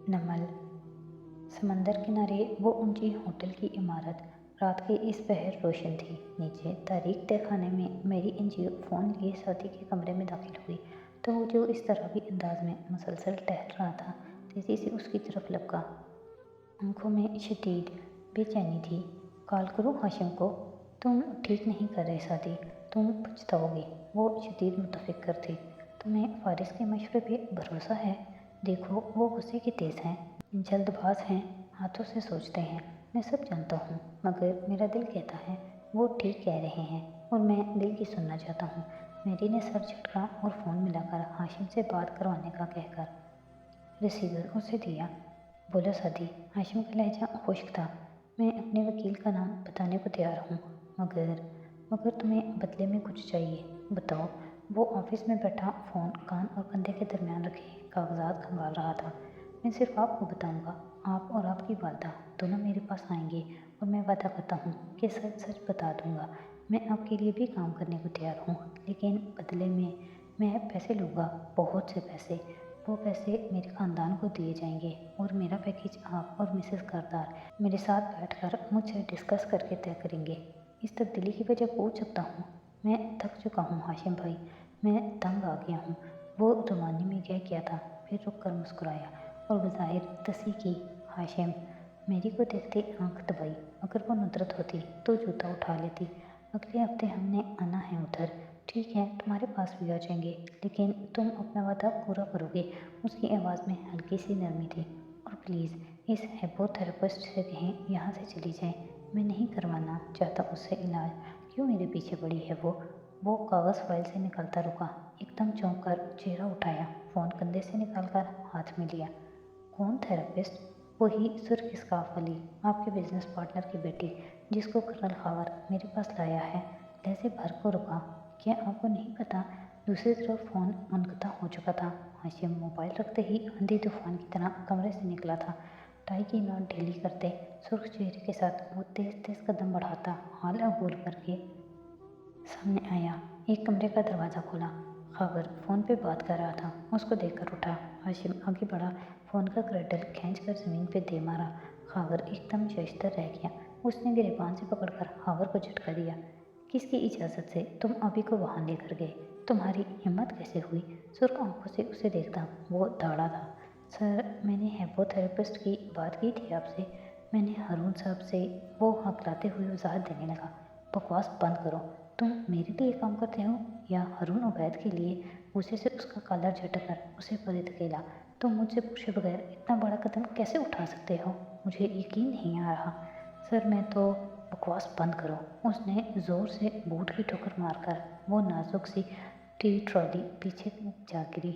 नमल। समंदर किनारे वो ऊंची होटल की इमारत रात के इस पहर रोशन थी। नीचे तारीख तय खाने में मेरी एनजीओ फ़ोन लिए शादी के कमरे में दाखिल हुई तो वो जो इस तरह भी अंदाज में मुसलसल टहल रहा था, तेजी से उसकी तरफ लपका। आंखों में शदीद बेचैनी थी। कॉल करूँ हाशिम को? तुम ठीक नहीं कर रहे शादी, तुम पछताओगे। वो शदीद मुतफिक्र थी। तुम्हें फारिस के मशवरे पे भरोसा है? देखो वो गुस्से के तेज हैं, जल्दबाज हैं, हाथों से सोचते हैं। मैं सब जानता हूँ, मगर मेरा दिल कहता है वो ठीक कह रहे हैं और मैं दिल की सुनना चाहता हूँ। मेरी ने सर झटका और फ़ोन मिलाकर हाशिम से बात करवाने का कहकर रिसीवर उसे दिया। बोलो सादी। हाशिम का लहजा खुश्क था। मैं अपने वकील का नाम बताने को तैयार हूँ, मगर मगर तुम्हें बदले में कुछ चाहिए। बताओ। वो ऑफिस में बैठा फ़ोन कान और कंधे के दरमियान रखे कागजात खंगाल रहा था। मैं सिर्फ आपको बताऊंगा, आप और आपकी वालदा दोनों मेरे पास आएंगे और मैं वादा करता हूँ कि सच सच बता दूंगा। मैं आपके लिए भी काम करने को तैयार हूँ, लेकिन बदले में मैं पैसे लूँगा, बहुत से पैसे। वो पैसे मेरे ख़ानदान को दिए जाएंगे और मेरा पैकेज आप और मिसेस करदार मेरे साथ बैठकर मुझसे डिस्कस करके तय करेंगे। इस तब्दीली की वजह पूछ सकता हूँ? मैं थक चुका हूँ हाशिम भाई, मैं तंग आ गया हूँ। वो जुबानी में कह था, फिर रुक कर मुस्कुराया और बज़ाहिर तसी की। हाशिम मेरी को देखते आंख दबाई। अगर वो नुदरत होती तो जूता उठा लेती। अगले हफ्ते हमने आना है उधर। ठीक है, तुम्हारे पास भी आ जाएंगे, लेकिन तुम अपना वादा पूरा करोगे। उसकी आवाज़ में हल्की सी नरमी थी। और प्लीज़ इस हिप्नोथेरेपिस्ट से कहें यहाँ से चली जाए। मैं नहीं करवाना चाहता उससे इलाज। क्यों मेरे पीछे पड़ी है वो कागज़ फाइल से निकालता रुका। एकदम चौंक कर चेहरा उठाया, फ़ोन कंधे से निकालकर हाथ में लिया। कौन थेरेपिस्ट? वही सुर्ख स्कार्फ वाली, आपके बिजनेस पार्टनर की बेटी, जिसको कर्नल खावर मेरे पास लाया है। लहजे भर को रुका। क्या आपको नहीं पता? दूसरी तरफ फ़ोन मुनक़ता हो चुका था। हाशिम मोबाइल रखते ही आंधी तूफान की तरह कमरे से निकला था। टाई की नॉट ढीली करते सुर्ख चेहरे के साथ वो तेज़ तेज़ कदम बढ़ाता हाल अबूल करके सामने आया। एक कमरे का दरवाज़ा खोला। खबर फ़ोन पे बात कर रहा था, उसको देखकर उठा। हाशिम आगे बढ़ा, फ़ोन का क्रैडल खींचकर ज़मीन पे दे मारा। खबर एकदम शशतर रह गया। उसने गिरेबान से पकड़कर खबर को झटका दिया। किसकी इजाज़त से तुम अभी को वहाँ लेकर गए? तुम्हारी हिम्मत कैसे हुई? सुर्ख आंखों से उसे देखता वो दाड़ा था। सर, मैंने हिप्नोथेरेपिस्ट की बात की थी आपसे। मैंने हारून साहब से। वो हकलाते हुए वजाहत देने लगा। बकवास बंद करो। तुम मेरे लिए काम करते हो या हारून उबैद के लिए? गुस्से से उसका कॉलर झटक कर उसे परे धकेला। तुम मुझसे पूछे बगैर इतना बड़ा कदम कैसे उठा सकते हो? मुझे यकीन नहीं आ रहा। सर मैं तो। बकवास बंद करो। उसने ज़ोर से बूट की ठोकर मारकर वो नाजुक सी टी ट्रॉली पीछे जा गिरी।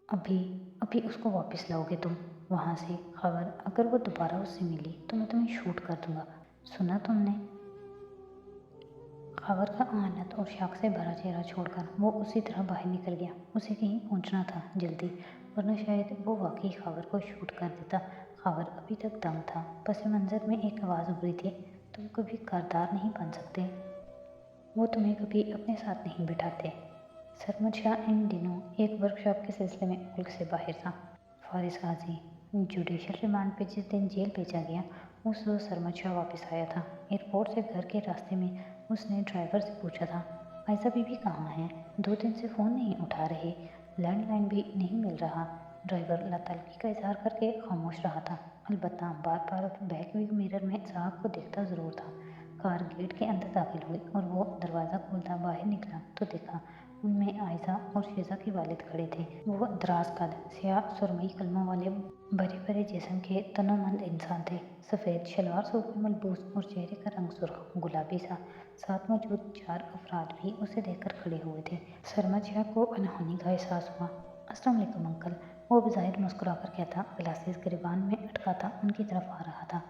अभी अभी उसको वापस लाओगे तुम वहाँ से? खबर अगर वो दोबारा उससे मिली तो मैं तुम्हें शूट कर दूंगा। सुना तुमने? खबर का आनत और शक से भरा चेहरा छोड़कर वो उसी तरह बाहर निकल गया। उसे कहीं पहुंचना था जल्दी, वरना शायद वो वाकई खबर को शूट कर देता। खबर अभी तक दंग था। पस मंज़र में एक आवाज़ उभरी थी, तुम कभी करदार नहीं बन सकते। वो तुम्हें कभी अपने साथ नहीं बिठाते। सरमद शाह इन दिनों एक वर्कशॉप के सिलसिले में मुल्क से बाहर था। फारिस गाजी जुडिशल रिमांड पे जिस दिन जेल भेजा गया, उस रोज़ सरमद शाह वापस आया था। एयरपोर्ट से घर के रास्ते में उसने ड्राइवर से पूछा था, आयशा बीबी कहाँ हैं? 2 दिन से फ़ोन नहीं उठा रहे, लैंडलाइन भी नहीं मिल रहा। ड्राइवर लातल्की का इजहार करके खामोश रहा था, अलबत्ता बार बार बैक मिरर में साहब को देखता ज़रूर था। कार गेट के अंदर दाखिल हुई और वो दरवाज़ा खोलता बाहर निकला तो देखा उनमें आयशा और शेजा के वालिद खड़े थे। वो दराज कद, स्याह सुरमई कलमों वाले भरे भरे जिस्म के तनोमंद इंसान थे। सफ़ेद शलवार सूट में मलबूस और चेहरे का रंग सुर्ख गुलाबी सा। साथ मौजूद 4 अफराद भी उसे देखकर खड़े हुए थे। सरमद शाह को अनहोनी का एहसास हुआ। अस्सलाम वालेकुम अंकल, वो बज़ाहिर मुस्कुराकर कहता ग्लासेस गिरबान में अटकाता उनकी तरफ आ रहा था।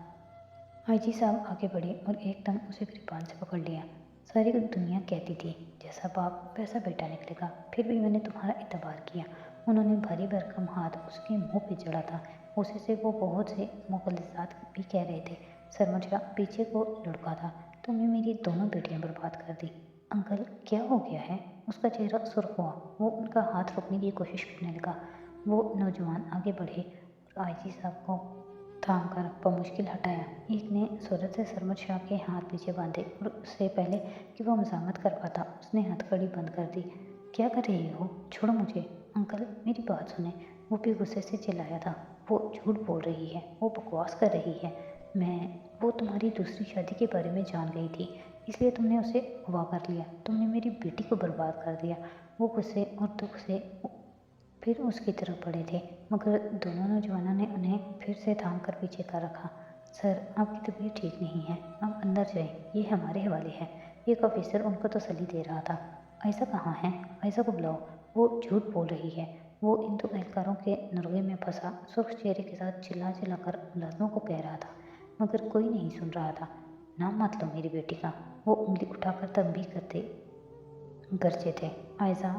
आईजी साहब आगे बढ़े और एकदम उसे गिरबान से पकड़ लिया। सारी दुनिया कहती थी जैसा बाप वैसा बेटा निकलेगा, फिर भी मैंने तुम्हारा एतबार किया। उन्होंने भारी भरकम हाथ उसके मुंह पे जड़ा था। उसे से वो बहुत से मुग़ल्लज़ात भी कह रहे थे। सरमद शाह पीछे को लुढ़का था। तुमने मेरी दोनों बेटियां बर्बाद कर दी। अंकल क्या हो गया है? उसका चेहरा सुर्ख हुआ। वो उनका हाथ रोकने की कोशिश करने लगा। वो नौजवान आगे बढ़े और आईजी साहब को थाम कर बमुश्किल हटाया। एक ने सूरत से सरमद शाह के हाथ पीछे बांधे और उससे पहले कि वो मज़ामत कर पाता उसने हथकड़ी बंद कर दी। क्या कर रही हो? छोड़ो मुझे। अंकल मेरी बात सुने, वो भी गुस्से से चिल्लाया था। वो झूठ बोल रही है, वो बकवास कर रही है। वो तुम्हारी दूसरी शादी के बारे में जान गई थी, इसलिए तुमने उसे अगवा कर लिया। तुमने मेरी बेटी को बर्बाद कर दिया। वो गुस्से और दुख से फिर उसकी तरफ बढ़े थे, मगर दोनों नौजवानों ने उन्हें फिर से थाम कर पीछे कर रखा। सर, आपकी तबीयत ठीक नहीं है, आप अंदर जाएं, ये हमारे हवाले है। एक ऑफिसर उनको तसल्ली दे रहा था। आयशा कहाँ है? आयशा को बुलाओ। वो झूठ बोल रही है। वो इन दो एहलकारों के नरगे में फंसा सुर्ख चेहरे के साथ चिल्ला चिल्लाकर मुलाजमों को कह रहा था, मगर कोई नहीं सुन रहा था। नाम मत लो मेरी बेटी का, वो उंगली उठाकर तंबीह करते गरजे थे। आयशा,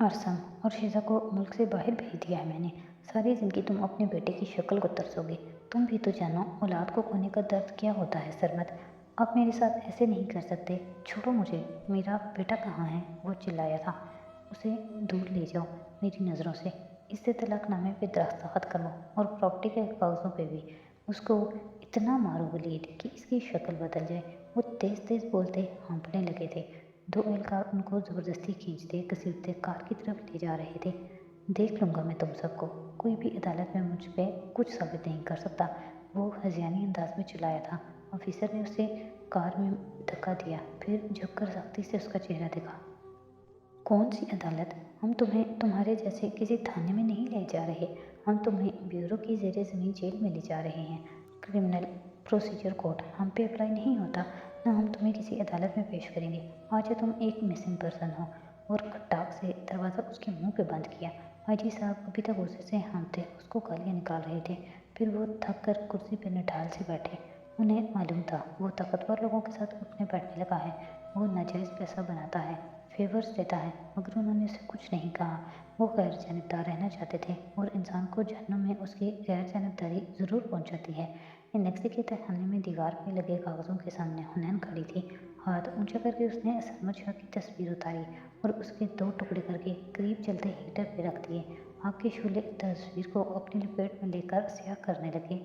अरसम और शीजा को मुल्क से बाहर भेज दिया है मैंने। सारी ज़िंदगी तुम अपने बेटे की शक्ल को तरसोगे। तुम भी तो जानो औलाद को खोने का दर्द क्या होता है। सरमद, आप मेरे साथ ऐसे नहीं कर सकते। छोड़ो मुझे। मेरा बेटा कहाँ है? वो चिल्लाया था। उसे दूर ले जाओ मेरी नज़रों से। इससे तलाकनामे पे दस्तखत करो और प्रॉपर्टी के कागज़ों पे भी। उसको इतना मारो वलीद कि इसकी शक्ल बदल जाए। वो तेज़ तेज़ बोलते हाँफने लगे थे। दो एहलकार उनको ज़बरदस्ती खींचते घसीटते कार की तरफ ले जा रहे थे। देख लूँगा मैं तुम सबको, कोई भी अदालत में मुझ पे कुछ साबित नहीं कर सकता, वो हज़ियानी अंदाज में चिल्लाया था। ऑफिसर ने उसे कार में धक्का दिया, फिर झुककर सख्ती से उसका चेहरा देखा। कौन सी अदालत? हम तुम्हें तुम्हारे जैसे किसी थाने में नहीं ले जा रहे। हम तुम्हें ब्यूरो की ज़ेरे ज़मीन जेल में ले जा रहे हैं। क्रिमिनल प्रोसीजर कोड हम पे अप्लाई नहीं होता, न हम तुम्हें किसी अदालत में पेश करेंगे। आज तुम एक मिसिंग पर्सन हो। और खटाक से दरवाज़ा उसके मुंह पे बंद किया। हाजी साहब अभी तक गुस्से से हाँफते उसको गालियाँ निकाल रहे थे, फिर वो थक कर कुर्सी पर निठाल से बैठे। उन्हें मालूम था वो ताकतवर लोगों के साथ उठने बैठने लगा है। वो नाजायज़ पैसा बनाता है, फेवर्स देता है, मगर उन्होंने उसे कुछ नहीं कहा। वो गैर जानबदार रहना चाहते थे और इंसान को जहन्नुम में उसकी गैर जानबदारी ज़रूर पहुंचाती है। नेक्सी के तहखाने में दीवार पे लगे कागज़ों के सामने हुनैन खड़ी थी। हाथ ऊंचा करके उसने सरमद शाह की तस्वीर उतारी और उसके दो टुकड़े करके करीब चलते हीटर पे रख दिए। आग के शोले तस्वीर को अपनी लपेट में लेकर स्याह करने लगे।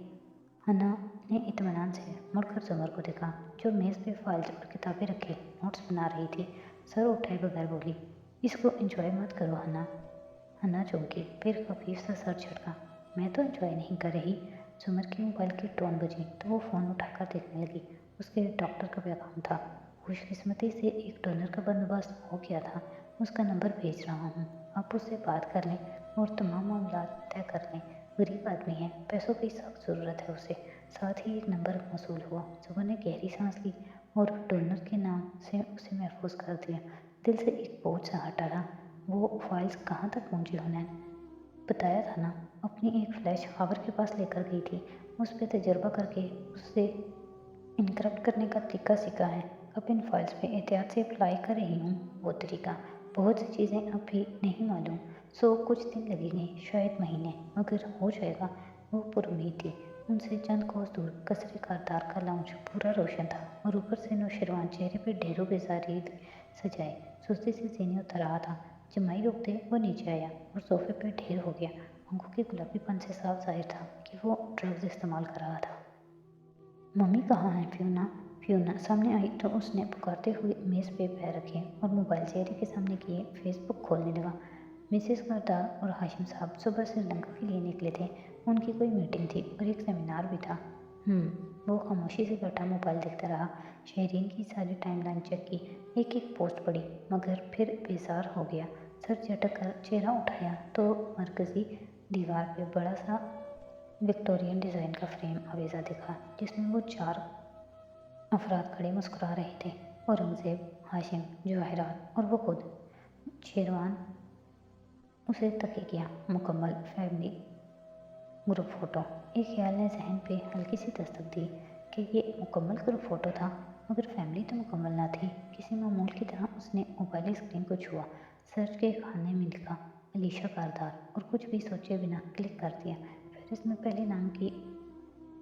हन्ना ने इत्मीनान से मुड़कर जमर को देखा, जो मेज़ पे फाइल्स और किताबें रखे नोट्स बना रही थी। सर उठाए बगैर बोली, इसको एंजॉय मत करो हन्ना। हन्ना चौंकी, फिर खफीफ सा सर झटका। मैं तो एंजॉय नहीं कर रही। जुमर की मोबाइल की टोन बजी तो वो फ़ोन उठाकर देखने लगी। उसके डॉक्टर का पैगाम था। खुशकिस्मती से एक डोनर का बंदोबस्त हो गया था। उसका नंबर भेज रहा हूँ, आप उससे बात कर लें और तमाम मामला तय कर लें। गरीब आदमी है, पैसों की सख्त ज़रूरत है उसे। साथ ही एक नंबर मौसूल हुआ। जुमर ने गहरी सांस ली और डोनर के नाम से उसे महफूज कर दिया। दिल से एक बोझ सा हटा था। वो फाइल्स कहाँ तक पहुँची हुनैन? बताया था ना, अपनी एक फ्लैश खबर के पास लेकर गई थी। उस पर तजर्बा करके उससे इनक्रप्ट करने का तरीका सीखा है। अब इन फाइल्स पे एहतियात से अप्लाई कर रही हूँ वो तरीका। बहुत सी चीज़ें अभी नहीं मालूम, सो कुछ दिन लगेंगे, शायद महीने, मगर हो जाएगा। वो पुरुम्मीद थी। उनसे चंद कोस दूर कसरे कारदार का लाउंज पूरा रोशन था और ऊपर से नौशरवान चेहरे पे ढेरों बेजारी सजाए सुस्ती से सीने उतर रहा था। जमाई रुकते वो नीचे आया और सोफे पर ढेर हो गया। आंखों के गुलाबीपन से साफ जाहिर था कि वो ड्रग्स इस्तेमाल कर रहा था। मम्मी कहाँ है? फ्यूना। फ्यूना सामने आई तो उसने पुकारते हुए मेज़ पे पैर रखे और मोबाइल चेहरे के सामने किए फेसबुक खोलने लगा। मिसेस करदार और हाशिम साहब सुबह श्रीलंका के लिए निकले थे। उनकी कोई मीटिंग थी और एक सेमिनार भी था। वो खामोशी से बैठा मोबाइल देखता रहा। शहरीन की सारी टाइमलाइन चेक की, एक एक पोस्ट पड़ी, मगर फिर बेजार हो गया। सर झटक कर चेहरा उठाया तो मरकज़ी दीवार पे बड़ा सा विक्टोरियन डिज़ाइन का फ्रेम आवेजा दिखा, जिसमें वो चार अफराद खड़े मुस्कुरा रहे थे। औरंगज़ेब, हाशिम, जवाहिरात और वो खुद। शेरवान उसे तके किया। मुकम्मल फैमिली ग्रुप फ़ोटो। एक ख्याल ने जहन पे हल्की सी दस्तक दी कि ये मुकम्मल ग्रुप फ़ोटो था, मगर फैमिली तो मुकम्मल ना थी। किसी मामूल की तरह उसने मोबाइल स्क्रीन को छुआ, सर्च के खाने में लिखा अलीशा कारदार और कुछ भी सोचे बिना क्लिक कर दिया। फिर इसमें पहले नाम की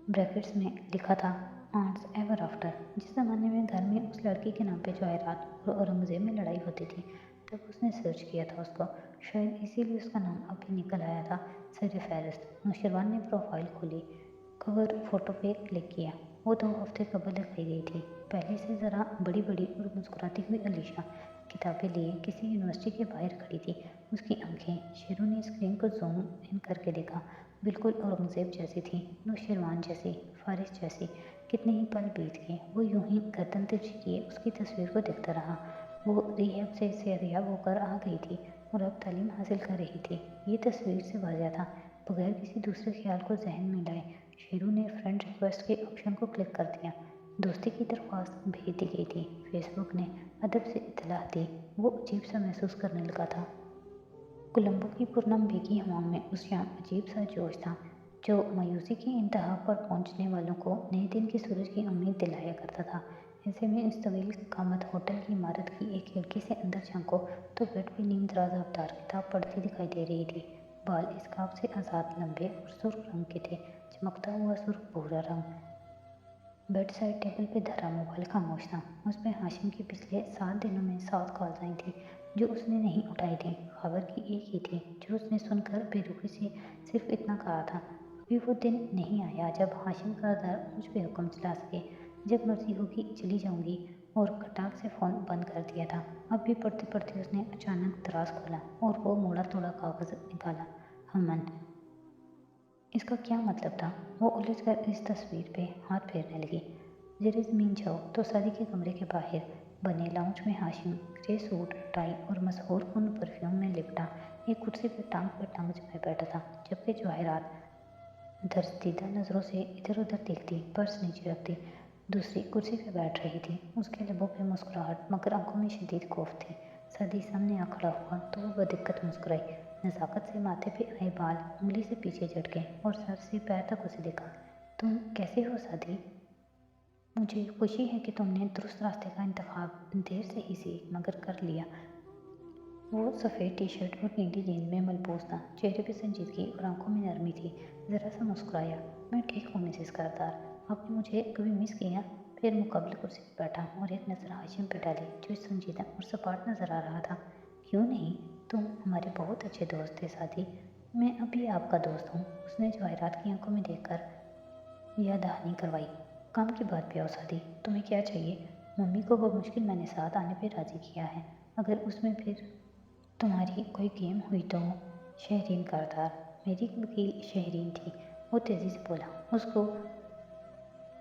ब्रैकेट्स में लिखा था आंट्स एवर आफ्टर। जिस ज़माने में घर में उस लड़की के नाम पे जवाहरात और औरंगज़ेब में लड़ाई होती थी, तब उसने सर्च किया था उसको, शायद इसीलिए उसका नाम अभी निकल आया था सरफहरिस्त। नौशरवान ने प्रोफाइल खोली, कवर फोटो पे क्लिक किया। वो 2 हफ्ते कबल लगाई गई थी, पहले से ज़रा बड़ी बड़ी और मुस्कुराती हुई अलीशा किताबें लिए किसी यूनिवर्सिटी के बाहर खड़ी थी। उसकी आंखें, शेरू ने स्क्रीन को जूम इन करके देखा, बिल्कुल औरंगजेब जैसी थी, नौशरवान जैसी, फारिस जैसी। कितने ही पल बीत गए, वो यूं ही गर्दन तिरछी किए उसकी तस्वीर को देखता रहा। वो रिहैब से सेहतयाब होकर आ गई थी और अब तालीम हासिल कर रही थी। ये तस्वीर से वाज़ेह था, बगैर किसी दूसरे ख्याल को जहन में लाए शेरू ने फ्रेंड रिक्वेस्ट के ऑप्शन को क्लिक कर दिया। दोस्ती की दरख्वास्त भेज दी गई थी। फेसबुक ने अदब से इत्तला दी। वो अजीब सा महसूस करने लगा था। कोलंबो की पूर्णम भीगी हवाओं में उस शाम अजीब सा जोश था, जो मायूसी की इंतहा पर पहुंचने वालों को नए दिन के सूरज की उम्मीद दिलाया करता था। ऐसे में इस तवील कामत होटल की इमारत की एक खिड़की से अंदर झांको तो बेड पे नीम दराज अवतार किताब पढ़ती दिखाई दे रही थी। बाल स्कार्फ से आज़ाद, लंबे और सुर्ख रंग के थे, चमकता हुआ सुर्ख भूरा रंग। बेड साइड टेबल पे धरा मोबाइल खामोश था। उस पर हाशिम की पिछले 7 दिनों में 7 कॉल्स आई थी, जो उसने नहीं उठाई थी। खबर की एक ही थी, जो उसने सुनकर बेरुखी से सिर्फ इतना कहा था, अभी वो दिन नहीं आया जब हाशिम सरदार मुझ पे हुक्म चला सके। जब मर्जी होगी चली जाऊंगी, और खटाक से फ़ोन बंद कर दिया था। अब भी पढ़ते पढ़ते उसने अचानक दराज खोला और वो मोड़ा तोड़ा कागज़ निकाला। हमन, इसका क्या मतलब था? वो उलझकर इस तस्वीर पे हाथ फेरने लगी। ज़रा ज़मीन जाओ तो शादी के कमरे के बाहर बने लाउंज में हाशिम ग्रे सूट, टाई और मशहूर कुन परफ्यूम में लिपटा एक कुर्सी पर टांग जमाए बैठा था, जबकि जवाहरात दरदीदा नज़रों से इधर उधर देखती, पर्स नीचे रखती, दूसरी कुर्सी पर बैठ रही थी। उसके लबों पे मुस्कुराहट, मगर आंखों में शदीद खौफ थी। सदी सामने आ खड़ा हुआ तो वो बदिक्कत मुस्कुराई, नज़ाकत से माथे पे आए बाल उंगली से पीछे झटके और सर से पैर तक उसे देखा। तुम कैसे हो सादी? मुझे खुशी है कि तुमने दुरुस्त रास्ते का इंतखाब देर से ही सी मगर कर लिया। वो सफ़ेद टी शर्ट और नीली जीन्स में मलबूस था, चेहरे पे संजीदगी और आंखों में नरमी थी। ज़रा सा मुस्कुराया। मैं ठीक हूँ मिसेस करदार, आपने मुझे कभी मिस किया? फिर मुकबल कुर्सी पर बैठा और एक नज़र हाशिम पे डाली, जो संजीदा और सपाट नज़र आ रहा था। क्यों नहीं, तुम हमारे बहुत अच्छे दोस्त थे साथी। मैं अभी आपका दोस्त हूँ, उसने जवाहरात की आंखों में देखकर याद दहानी करवाई। काम की बात पे आओ सादी, तुम्हें क्या चाहिए? मम्मी को वो मुश्किल मैंने साथ आने पे राज़ी किया है, अगर उसमें फिर तुम्हारी कोई गेम हुई तो? शहरीन करदार, मेरी वकील शहरीन थी, वो तेज़ी से बोला। उसको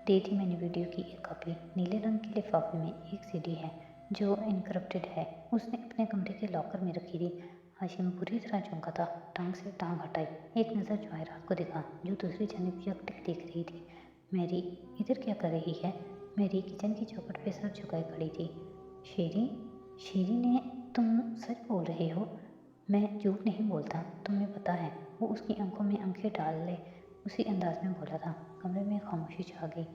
दे दी मैंने वीडियो की एक कॉपी। नीले रंग के लिफाफे में एक सीडी है, जो इनक्रप्टेड है। उसने अपने कमरे के लॉकर में रखी थी। हाशिम बुरी तरह चौंका था, टांग से टांग हटाई, एक नज़र जवाहरात को देखा, जो दूसरी जानिब यकटक देख रही थी। मैरी इधर क्या कर रही है? मैरी किचन की चौखट पे सर झुकाए खड़ी थी। शेरी, शेरी ने, तुम सच बोल रहे हो? मैं झूठ नहीं बोलता, तुम्हें पता है। वो उसकी आंखों में आंखें डाल ले उसी अंदाज में बोला था। कमरे में खामोशी छा गई।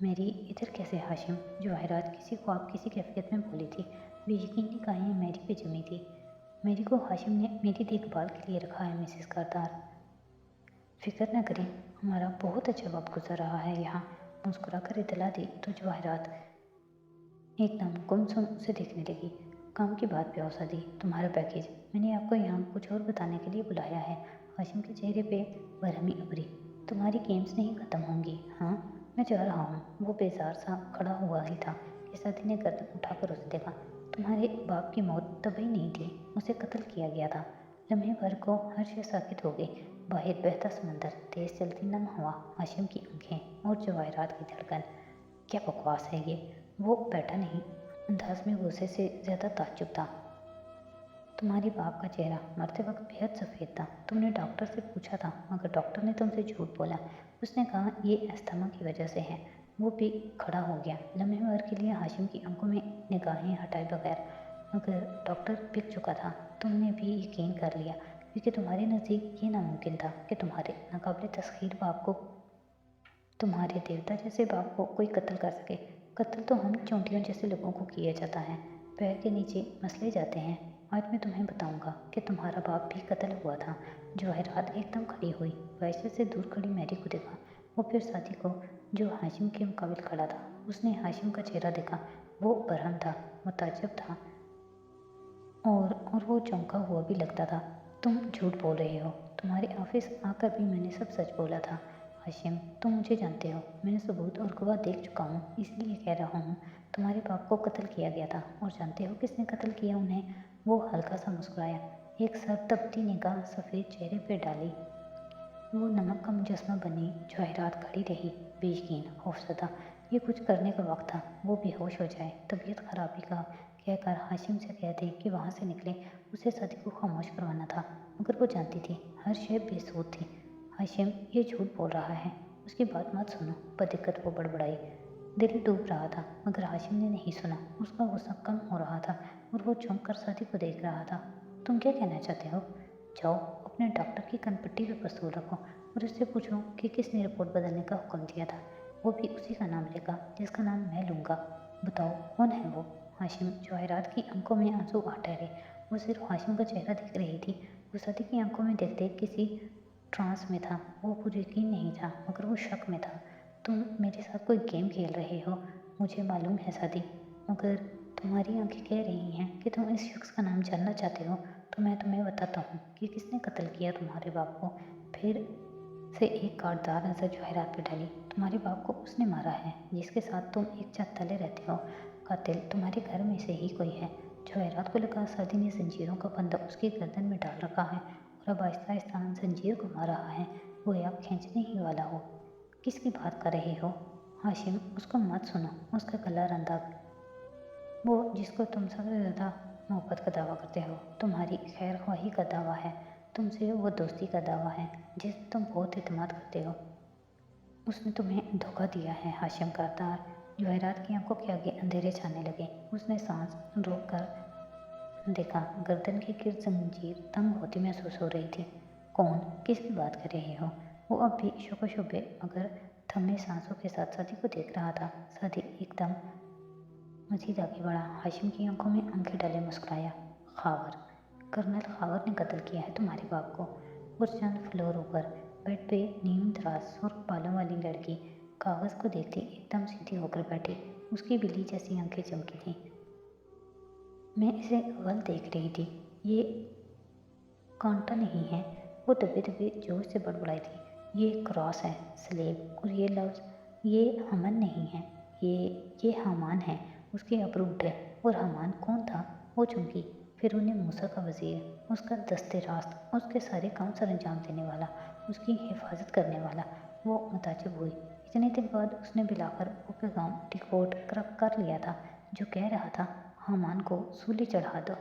मेरी इधर कैसे हाशिम? जवाहरात किसी ख्वाब किसी कैफियत में बोली थी। बेयकीनी निगाहें मेरी पे जमी थी। मेरी को हाशिम ने मेरी देखभाल के लिए रखा है मिसेस करदार, फिक्र न करें, हमारा बहुत अच्छा वक्त गुजर रहा है यहाँ। मुस्कुरा कर इतला दी तो जवाहरात एकदम गुमसुम उसे देखने लगी। काम की बात पे औसा दी, तुम्हारा पैकेज। मैंने आपको यहाँ कुछ और बताने के लिए बुलाया है। हाशिम के चेहरे पे बरहमी उभरी। तुम्हारी गेम्स नहीं ख़त्म होंगी, हाँ? मैं जा रहा हूँ। वो बेजार सा खड़ा हुआ ही था कि साथी ने गर्दन उठाकर उसे देखा। तुम्हारे बाप की मौत तभी नहीं थी, उसे कत्ल किया गया था। लम्हे भर को हर शय साकित हो गई। बाहर बहता समंदर, तेज चलती नम हवा, हाशिम की आंखें और जवाहरात की धड़कन। क्या बकवास है ये? वो बैठा नहीं, अंदाज में गुस्से से ज़्यादा ताज्जुब था। तुम्हारे बाप का चेहरा मरते वक्त बेहद सफ़ेद था। तुमने डॉक्टर से पूछा था, मगर डॉक्टर ने तुमसे झूठ बोला। उसने कहा ये अस्थमा की वजह से है। वो भी खड़ा हो गया, लम्हे भर के लिए हाशिम की आंखों में निगाहें हटाए बगैर। मगर डॉक्टर बिक चुका था। तुमने भी यकीन कर लिया, क्योंकि तुम्हारे नज़दीक ये नामुमकिन था कि तुम्हारे नाकाबिले तस्खीर बाप को, तुम्हारे देवता जैसे बाप को कोई कत्ल कर सके। कत्ल तो हम चोंटियों जैसे लोगों को किया जाता है, पैर के नीचे मसले जाते हैं। आज मैं तुम्हें बताऊंगा कि तुम्हारा बाप भी कत्ल हुआ था। जवाहरात एकदम खड़ी हुई, वैसे से दूर खड़ी मैरी को देखा, वो फिर साथी को, जो हाशिम के मुकाबिल खड़ा था। उसने हाशिम का चेहरा देखा। वो बरहम था, मुताज्जब था। और वो चौंका हुआ भी लगता था। तुम झूठ बोल रहे हो, तुम्हारे ऑफिस आकर भी मैंने सब सच बोला था। हाशिम, तुम मुझे जानते हो, मैंने सबूत और गवाह देख चुका हूँ, इसलिए कह रहा हूँ। तुम्हारे बाप को कत्ल किया गया था, और जानते हो किसने कत्ल किया उन्हें? वो हल्का सा मुस्कुराया, एक सरतपती निगाह सफ़ेद चेहरे पर डाली। वो नमक का मुजस्मा बनी जवाहरात खड़ी रही, बेयकीन, खौफज़दा। ये कुछ करने का वक्त था, वो बेहोश हो जाए, तबीयत खराबी का कहकर हाशिम से कह दे कि वहाँ से निकले। उसे सदी को खामोश करवाना था, मगर वो जानती थी हर शय बेसूद थी। हाशिम ये झूठ बोल रहा है, उसकी बात मत सुनो, बदिक्कत वो बड़बड़ाई। दिल डूब रहा था, मगर हाशिम ने नहीं सुना। उसका गुस्सा कम हो रहा था और वो चौंक कर सदी को देख रहा था। तुम क्या कहना चाहते हो? जाओ अपने डॉक्टर की कनपट्टी पे पिस्तौल रखो और उससे पूछो कि किसने रिपोर्ट बदलने का हुक्म दिया था। वो भी उसी का नाम लेगा जिसका नाम मैं लूँगा। बताओ कौन है वो? हाशिम जवाहरात की आंखों में आंसू आ ठहरे। वो सिर्फ हाशिम का चेहरा देख रही थी। वो सदी की आंखों में देखते किसी ट्रांस में था। वो कुछ यकीन नहीं था, मगर वो शक में था। तुम मेरे साथ कोई गेम खेल रहे हो, मुझे मालूम है सदी, मगर तुम्हारी आंखें कह रही हैं कि तुम इस शख्स का नाम जानना चाहते हो। तो मैं तुम्हें बताता हूँ कि किसने कत्ल किया तुम्हारे बाप को। फिर से एक काटदार नज़र जवाहरात पे डाली। तुम्हारे बाप को उसने मारा है जिसके साथ तुम एक छत तले रहते हो। कातिल तुम्हारे घर में से ही कोई है। जवाहरात को लगा सदी ने जंजीरों का फंदा उसकी गर्दन में डाल रखा है और अब आहिस्ता आहिस्ता जंजीर घुमा रहा है, गोया खींचने ही वाला हो। किसकी बात कर रहे हो? हाशिम, उसको मत सुनो, उसका गला रंधा, वो जिसको तुम सबसे ज़्यादा मोहब्बत का दावा करते हो, तुम्हारी खैर ख्वाही का दावा है, तुमसे वो दोस्ती का दावा है जिस तुम बहुत एतमाद करते हो। उसने तुम्हें धोखा दिया है। हाशिम करतार जवाहरात की आंखों के आगे अंधेरे छाने लगे। उसने सांस रोक कर देखा, गर्दन की गिर जंजीर तंग होती महसूस हो रही थी। कौन? किसकी बात कर रहे हो? वो अब भी शोबे मगर थमे सांसों के साथ सदी को देख रहा था। सदी एकदम मजीद आगे बढ़ा, हाशिम की आंखों में आंखें डाले मुस्कुराया। खावर, कर्नल खावर ने कत्ल किया है तुम्हारे बाप को। और चंद फ्लोर ऊपर बेड पे नीम दराज सुर्ख बालों वाली लड़की कागज़ को देखती एकदम सीधी होकर बैठी। उसकी बिल्ली जैसी आंखें चमकी थीं। मैं इसे अव्वल देख रही थी, ये कांटा नहीं है। वो दबे दबे जोर से बड़बड़ाई थी। ये क्रॉस है, स्लेब, और ये लफ्ज़, ये हमन नहीं है, ये हामान है। उसके अब्रू उठे। और हामान कौन था? वो चौंकी। फिर उन्हें मूसा का वज़ीर, उसका दस्ते रास्त, उसके सारे काम सर अंजाम देने वाला, उसकी हिफाजत करने वाला। वो मुताज्जिब हुई। इतने दिन बाद उसने बिलाकर वो पैगाम डिकोड कर लिया था जो कह रहा था, हामान को सूली चढ़ा दो।